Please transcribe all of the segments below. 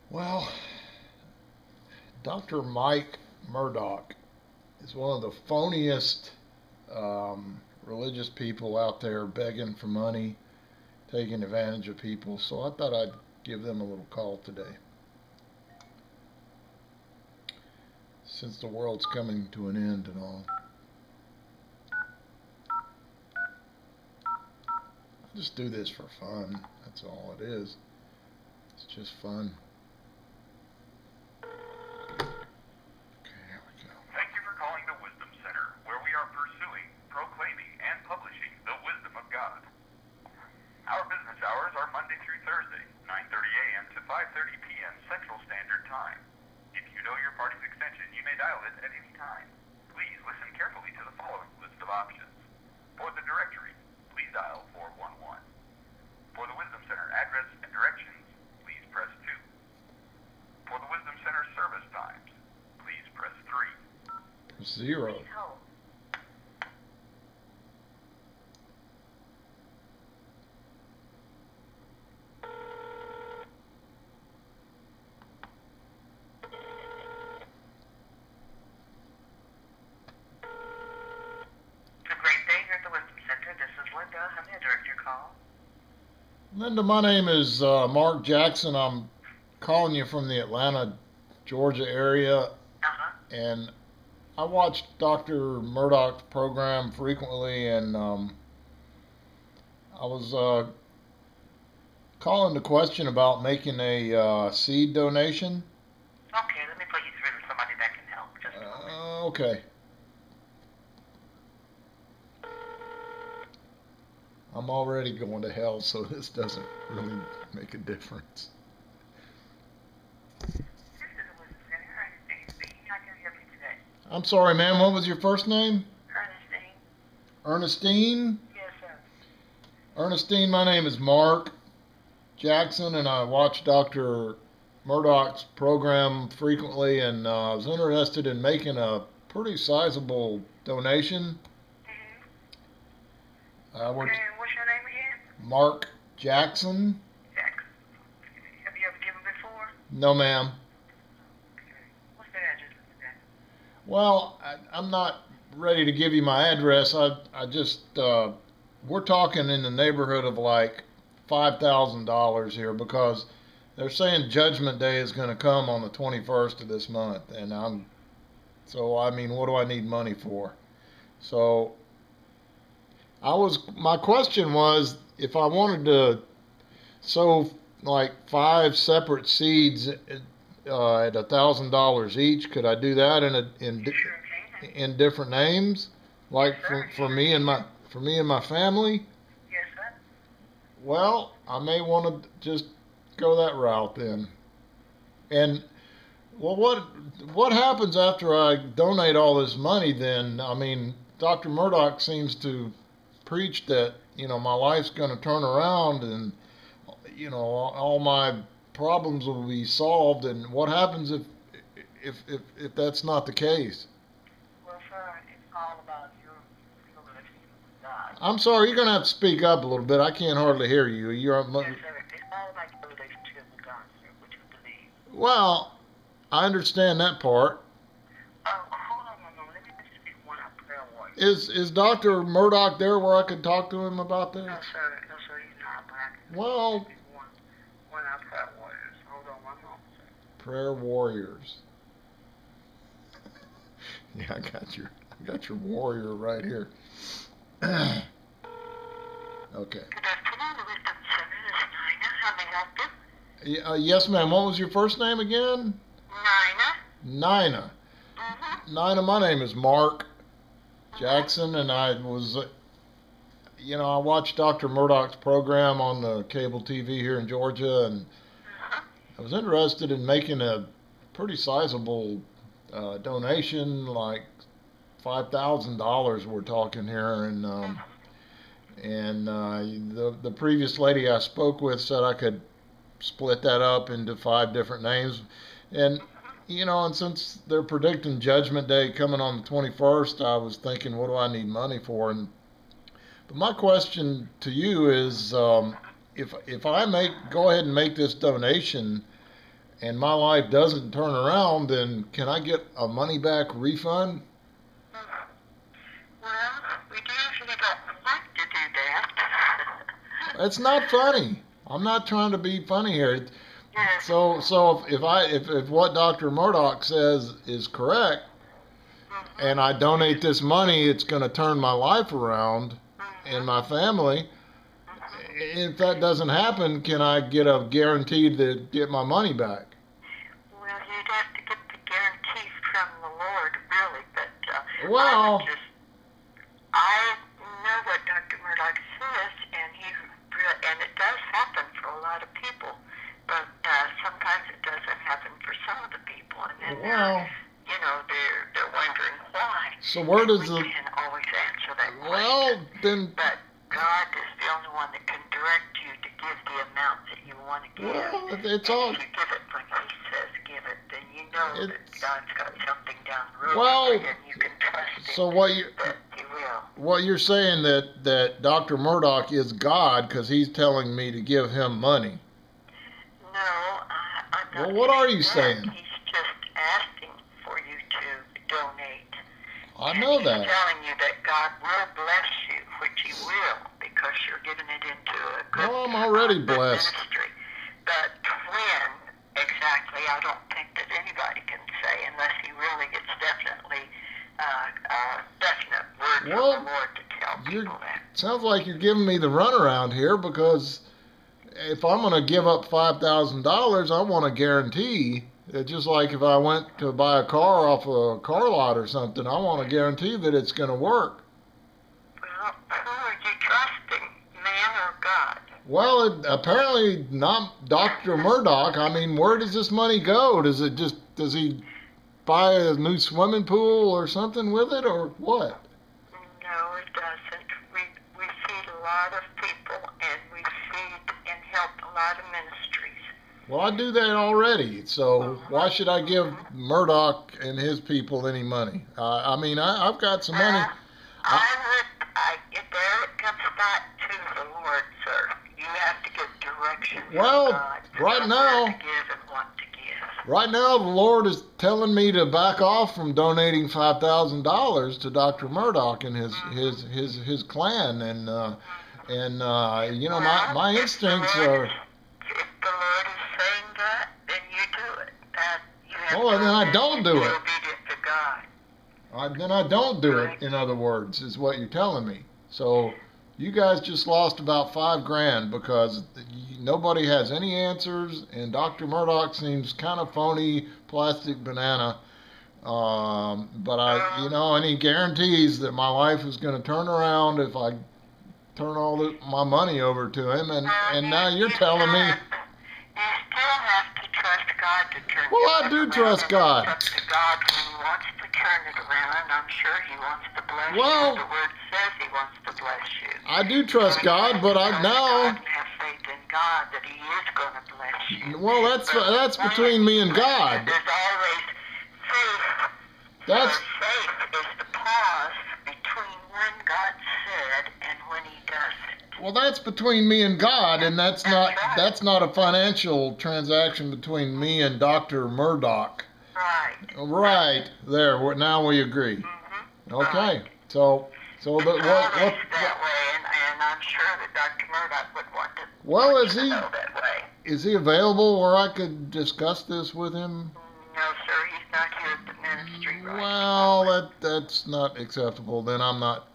Well, Dr. Mike Murdock is one of the phoniest religious people out there begging for money, taking advantage of people. So I thought I'd give them a little call today. Since the world's coming to an end and all. I just do this for fun. That's all it is. It's just fun. Okay, here we go. Thank you for calling the Wisdom Center, where we are pursuing, proclaiming, and publishing the wisdom of God. Our business hours are Monday through Thursday, 9:30 a.m. to 5:30 p.m. Central Standard Time. If you know your party's extension, you may dial it at any time. Please listen carefully to the following list of options. For the directory, please dial 411. For the Wisdom Center address and directions, please press 2. For the Wisdom Center service times, please press 3. 0. Please hold. Have a great day here at the Wisdom Center. This is Linda. How may I direct your call? Linda, my name is Mark Jackson. I'm calling you from the Atlanta, Georgia area, Uh-huh. and I watch Dr. Murdock's program frequently, and I was calling the question about making a seed donation. Okay, let me put you through to somebody that can help. Just a moment. Okay. I'm already going to hell, so this doesn't really make a difference. This is the Wisdom Center. Ernestine speaking. How can I help you today? I'm sorry, ma'am. What was your first name? Ernestine? Ernestine? Yes, sir. Ernestine, my name is Mark Jackson, and I watch Dr. Murdock's program frequently, and I was interested in making a pretty sizable donation. Mm-hmm. We're Okay, and what's your name again? Mark Jackson. Jackson. Have you ever given before? No, ma'am. Okay. What's the address, Mr. Jackson? Well, I'm not ready to give you my address. I just we're talking in the neighborhood of like $5,000 here because they're saying Judgment Day is going to come on the 21st of this month, and I mean, what do I need money for? So my question was if I wanted to sow like 5 separate seeds at $1,000 each, could I do that You sure can. in different names, like Yes, sir. for me and my family? Yes, sir. Well, I may want to just go that route then. And well, what happens after I donate all this money then? I mean, Dr. Murdock seems to preach that, my life's going to turn around and, all my problems will be solved. And what happens if that's not the case? Well, sir, it's all about your relationship with God. I'm sorry, you're going to have to speak up a little bit. I can't hardly hear you. Yes, sir. It's all about your relationship with God, sir, what you believe. Well, I understand that part. Hold on one moment. Let me just speak one of prayer warrior. Is Dr. Murdock there where I could talk to him about this? No, sir. No, sir. He's not. But I can Well, speak one of our prayer warriors. Hold on one moment, sir. prayer warriors. Yeah, I got your warrior right here. Okay. Good afternoon, the Wisdom Center. This is Nina. How may I help you? Yes, ma'am. What was your first name again? Nina. Nina. Mm-hmm. Nina, my name is Mark Jackson, and I was, I watched Dr. Murdock's program on the cable TV here in Georgia, and I was interested in making a pretty sizable donation, like $5,000 we're talking here, and the previous lady I spoke with said I could split that up into 5 different names, and and since they're predicting Judgment Day coming on the 21st, I was thinking, what do I need money for? But my question to you is, if I go ahead and make this donation, and my life doesn't turn around, then can I get a money back refund? Well, we usually don't like to do that. It's not funny. I'm not trying to be funny here. Yes. So if what Dr. Murdock says is correct, and I donate this money, it's going to turn my life around and my family. If that doesn't happen, can I get a guarantee to get my money back? Well, you'd have to get the guarantee from the Lord, really, but Well, I know what Dr. Murdock says, and it does happen for a lot of people, but sometimes it doesn't happen for some of the people, and then they're wondering why. So where does we can always answer that question. Well, then. But God is the only one that can direct you to give the amount that you want to give. Well, it's all. If you give it when He says give it, then you know that God's got something down the road, Well, and you can trust Him. So that He will. what you're saying that Dr. Murdock is God because he's telling me to give him money? No, I'm not. Well, what are you that. saying? He's just asking for you to donate. I know that. He's telling you that God will bless you, which He will, because you're giving it into a good Well, I'm already blessed. ministry. But when exactly, I don't think that anybody can say unless he really gets definite word from the Lord to tell people that. Sounds like you're giving me the runaround here, because if I'm going to give up $5,000, I want a guarantee. Just like if I went to buy a car off a car lot or something, I want a guarantee that it's going to work. Well, who are you trusting, man or God? Well, apparently not Dr. Murdock. I mean, where does this money go? Does he buy a new swimming pool or something with it, or what? No, it doesn't. We feed a lot of people, and we feed and help a lot of ministries. Well, I do that already, so why should I give Murdock and his people any money? I mean, I've got some money. There it comes back to the Lord, sir. You have to get direction from Well, God. right now, To give and what to give. Right now, the Lord is telling me to back off from donating $5,000 to Dr. Murdock and his clan, and my instincts are. If the Lord is saying that, then you do it. And then I don't do it. Be obedient to God. Then I don't do it. In other words, is what you're telling me. So you guys just lost about $5,000 because nobody has any answers, and Dr. Murdock seems kind of phony, plastic banana. But any guarantees that my life is going to turn around if I turn all my money over to him, and now you're telling me. You still have to trust God to turn it around. Well, I do trust God. It's up to God when He wants to turn it around. I'm sure He wants to bless Well, you. The Word says He wants to bless you. I do trust God, but I know. Have faith in God that He is going to bless you. Well, that's between me and God. There's always faith. That's. Faith is the pause between when God said and when He does it. Well, that's between me and God, and that's not a financial transaction between me and Dr. Murdock. Right. Right. There. Now we agree. Mm-hmm. Okay. Right. So what? That way, and I'm sure that Dr. Murdock would want to. Well, is he available where I could discuss this with him? No, sir. He's not here at the ministry. Right Well, that's not acceptable. Then I'm not.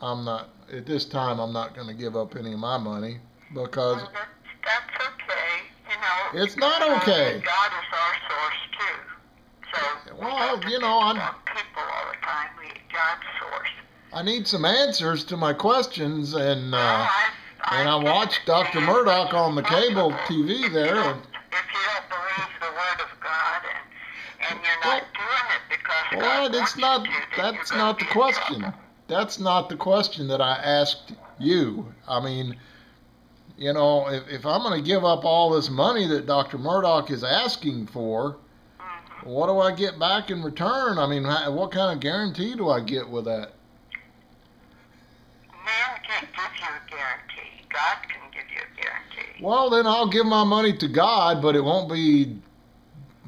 At this time, I'm not going to give up any of my money because. Well, that's okay. It's not okay. God is our source too. So. Well, I'm. People all the time. God's source. I need some answers to my questions, and I watched Dr. Murdock on the cable TV there. If you don't believe the Word of God and you're not doing it because God wants you to, that's not the question. That's not the question that I asked you. I mean, if I'm going to give up all this money that Dr. Murdock is asking for, what do I get back in return? I mean, what kind of guarantee do I get with that? Man can't give you a guarantee. God can give you a guarantee. Well, then I'll give my money to God, but it won't be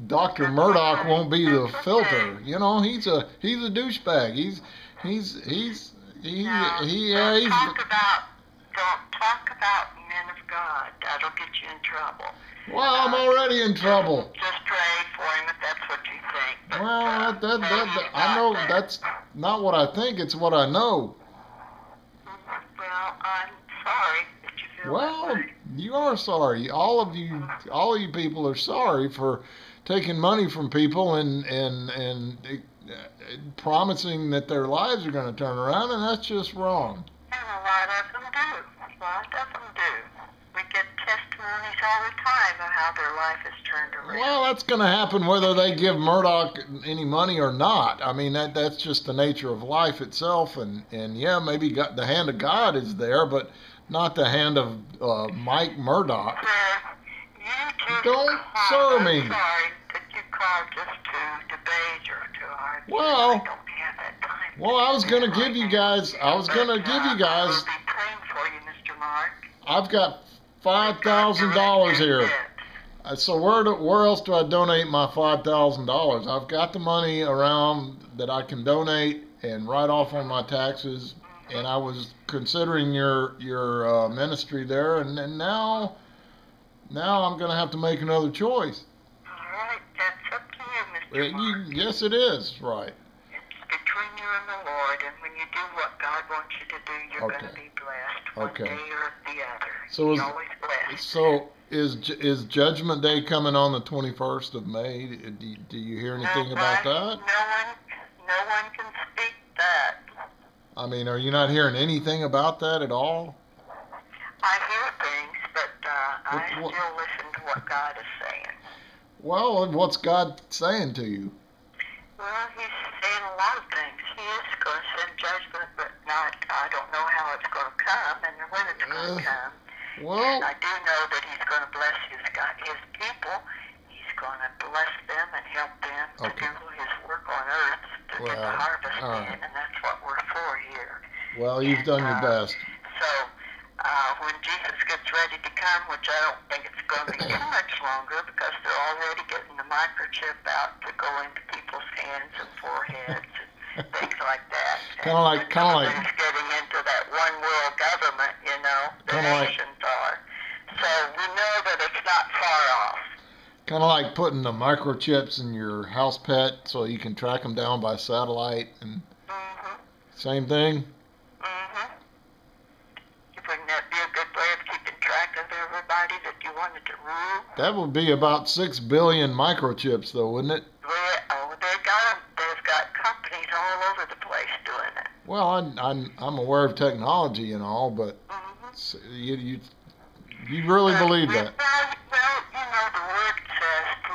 Dr. Murdock won't be the filter. You know, he's a douchebag. He No, he don't he's talk about men of God. That'll get you in trouble. well, I'm already in trouble. Just pray for him if that's what you think. But, Well, he's I know not that's not what I think. It's what I know. Well, I'm sorry that you feel Well, that way. you are sorry. All of you people are sorry for taking money from people and promising that their lives are going to turn around, and that's just wrong. And a lot of them do. A lot of them do. We get testimonies all the time of how their life has turned around. Well, that's going to happen whether they give Murdoch any money or not. I mean, that's just the nature of life itself, and yeah, maybe the hand of God is there, but not the hand of Mike Murdoch. You just Don't called, sue me. I'm sorry that you called just to debate or to argue. Well, I don't have that time. Well, I was going to give you guys. I was going to give you I guys. will be praying for you, Mr. Mark. I've got $5,000 here. So where else do I donate my $5,000? I've got the money around that I can donate and write off on my taxes. And I was considering your ministry there, and now I'm going to have to make another choice. All right, that's up to you, Mr. Mark. Yes, it is right. It's between you and the Lord, and when you do what God wants you to do, you're going to be blessed one day or the other. So He's always blessed. So is Judgment Day coming on the 21st of May? Do you hear anything about that? No one can speak that. I mean, are you not hearing anything about that at all? I hear things, but I What- still listen to what God is saying. Well, what's God saying to you? Well, he's saying a lot of things. He is going to send judgment, but I don't know how it's going to come and when it's going to come. Well, And I do know that he's going to bless his people. He's going to bless them and help them to Okay. do his work on earth to get the harvest all right. in, and that's what we're for here. well, you've done your best. So when Jesus gets ready to come, which I don't think it's going to be too much longer because they're already getting the microchip out to go into people's hands and foreheads and things like that. Kind of like, Everybody's getting into that one world government, you know, the Kinda like- nations are. So we know that it's not far off. kind of like putting the microchips in your house pet so you can track them down by satellite, and Mm-hmm. same thing. Mm-hmm. Wouldn't that be a good way of keeping track of everybody that you wanted to rule? That would be about 6 billion microchips, though, wouldn't it? They've got companies all over the place doing it. Well, I'm aware of technology and all, but Mm-hmm. you really believe that? Well, you know, the Word says to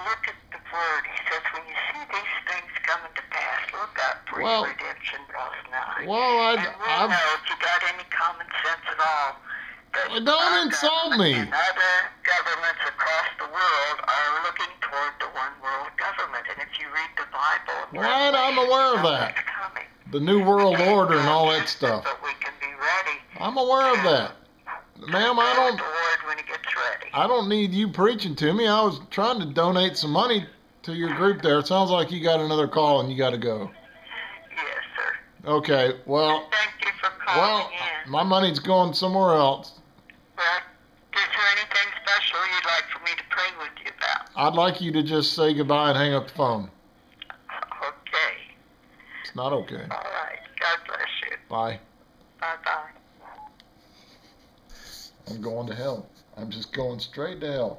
look at the Word. He says, when you see these things coming to pass, look up, for Well- your redemption draws nigh. Well, And we'll know if you got any common sense at all. that Well, don't our insult government me. And other governments across the world are looking toward the one world government. And if you read the Bible, Right, I'm aware of that. It's coming. The New World Order and all that stuff. But we can be ready. I'm aware of that. Ma'am, The Lord when he gets ready. I don't need you preaching to me. I was trying to donate some money to your group there. It sounds like you got another call and you got to go. Yes, sir. Okay, well, Thank you for calling in. my money's going somewhere else. Well, is there anything special you'd like for me to pray with you about? I'd like you to just say goodbye and hang up the phone. Okay. It's not okay. All right. God bless you. Bye. Bye-bye. I'm going to hell. I'm just going straight to hell.